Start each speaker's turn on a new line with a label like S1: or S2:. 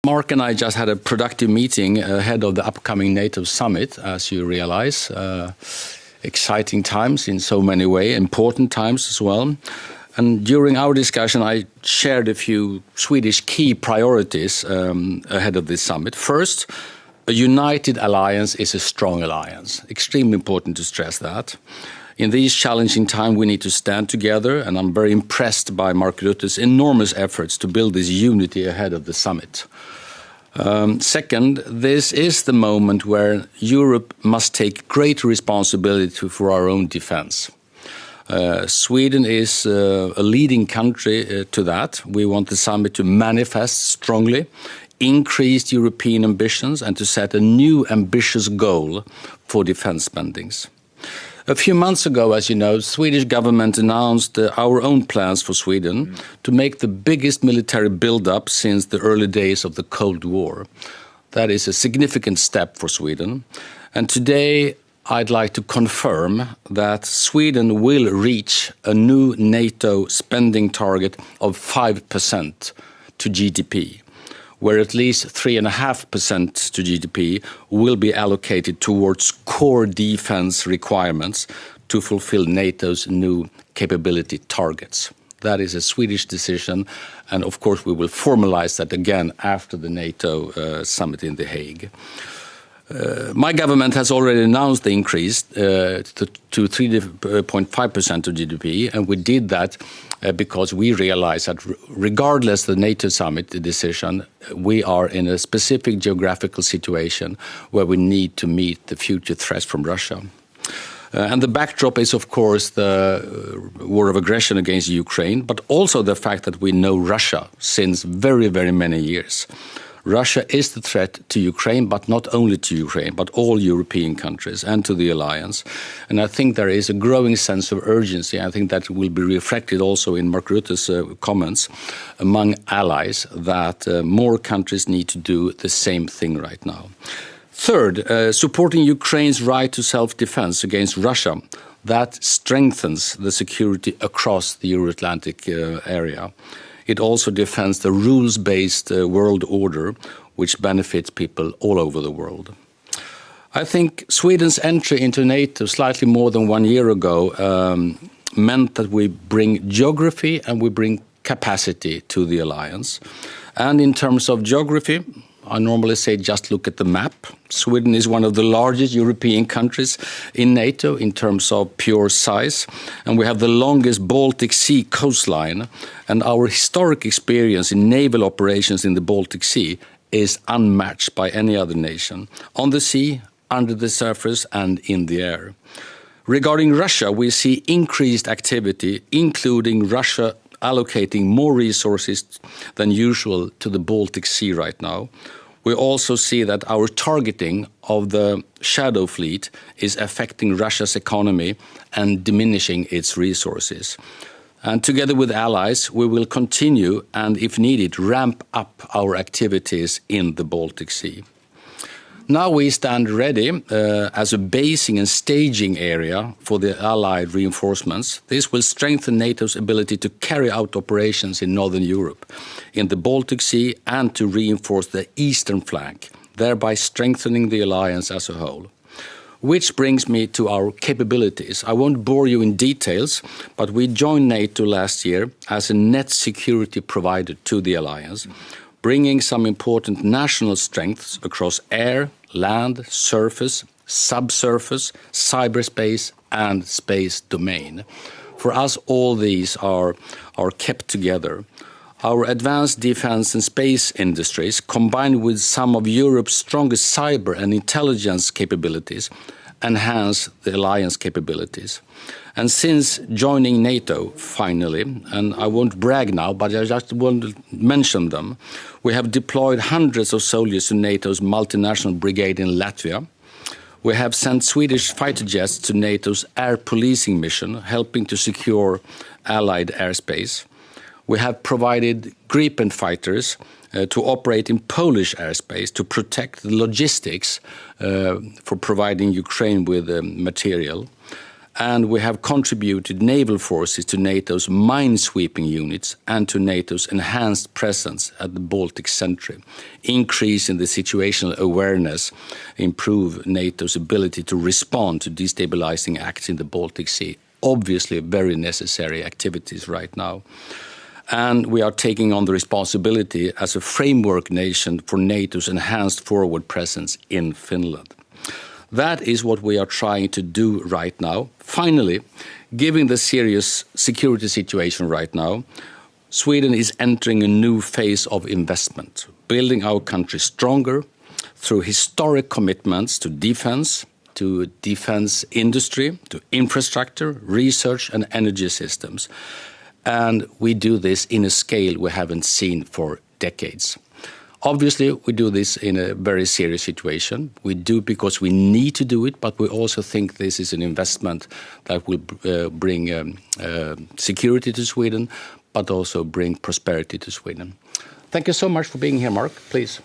S1: Mark and I just had a productive meeting ahead of the upcoming NATO summit, as you realize. Exciting times in so many ways, important times as well. And during our discussion, I shared a few Swedish key priorities ahead of this summit. First, a united alliance is a strong alliance. Extremely important to stress that. In these challenging times, we need to stand together, and I'm very impressed by Mark Rutte's enormous efforts to build this unity ahead of the summit. Second, this is the moment where Europe must take great responsibility for our own defense. Sweden is a leading country to that. We want the summit to manifest strongly increased European ambitions and to set a new ambitious goal for defense spendings. A few months ago, as you know, the Swedish government announced our own plans for Sweden to make the biggest military build-up since the early days of the Cold War. That is a significant step for Sweden. And today, I'd like to confirm that Sweden will reach a new NATO spending target of 5% to GDP, where at least 3.5% to GDP will be allocated towards core defense requirements to fulfill NATO's new capability targets. That is a Swedish decision, and of course we will formalize that again after the NATO summit in The Hague. My government has already announced the increase to 3.5% of GDP, and we did that because we realize that regardless of the NATO summit decision, we are in a specific geographical situation where we need to meet the future threats from Russia. And the backdrop is, of course, the war of aggression against Ukraine, but also the fact that we know Russia since very, very many years. Russia is the threat to Ukraine, but not only to Ukraine, but all European countries and to the alliance. And I think there is a growing sense of urgency. I think that will be reflected also in Mark Rutte's comments among allies that more countries need to do the same thing right now. Third, supporting Ukraine's right to self-defense against Russia. That strengthens the security across the Euro-Atlantic area. It also defends the rules-based world order, which benefits people all over the world. I think Sweden's entry into NATO slightly more than 1 year ago meant that we bring geography and we bring capacity to the alliance. And in terms of geography, I normally say just look at the map. Sweden is one of the largest European countries in NATO in terms of pure size, and we have the longest Baltic Sea coastline, and our historic experience in naval operations in the Baltic Sea is unmatched by any other nation, on the sea, under the surface and in the air. Regarding Russia, we see increased activity, including Russia allocating more resources than usual to the Baltic Sea right now. We also see that our targeting of the shadow fleet is affecting Russia's economy and diminishing its resources. And together with allies, we will continue and, if needed, ramp up our activities in the Baltic Sea. Now we stand ready as a basing and staging area for the Allied reinforcements. This will strengthen NATO's ability to carry out operations in Northern Europe, in the Baltic Sea, and to reinforce the eastern flank, thereby strengthening the alliance as a whole. Which brings me to our capabilities. I won't bore you in details, but we joined NATO last year as a net security provider to the alliance, bringing some important national strengths across air, land, surface, subsurface, cyberspace and space domain. For us, all these are kept together. Our advanced defense and space industries, combined with some of Europe's strongest cyber and intelligence capabilities, enhance the alliance capabilities. And since joining NATO, finally, and I won't brag now, but I just want to mention them, we have deployed hundreds of soldiers to NATO's multinational brigade in Latvia. We have sent Swedish fighter jets to NATO's air policing mission, helping to secure Allied airspace. We have provided Gripen fighters to operate in Polish airspace to protect the logistics for providing Ukraine with material. And we have contributed naval forces to NATO's minesweeping units and to NATO's enhanced presence at the Baltic Century, increasing the situational awareness, improve NATO's ability to respond to destabilizing acts in the Baltic Sea. Obviously, very necessary activities right now. And we are taking on the responsibility as a framework nation for NATO's enhanced forward presence in Finland. That is what we are trying to do right now. Finally, given the serious security situation right now, Sweden is entering a new phase of investment, building our country stronger through historic commitments to defense industry, to infrastructure, research and energy systems. And we do this in a scale we haven't seen for decades. Obviously, we do this in a very serious situation. We do because we need to do it, but we also think this is an investment that will bring security to Sweden, but also bring prosperity to Sweden. Thank you so much for being here, Mark. Please.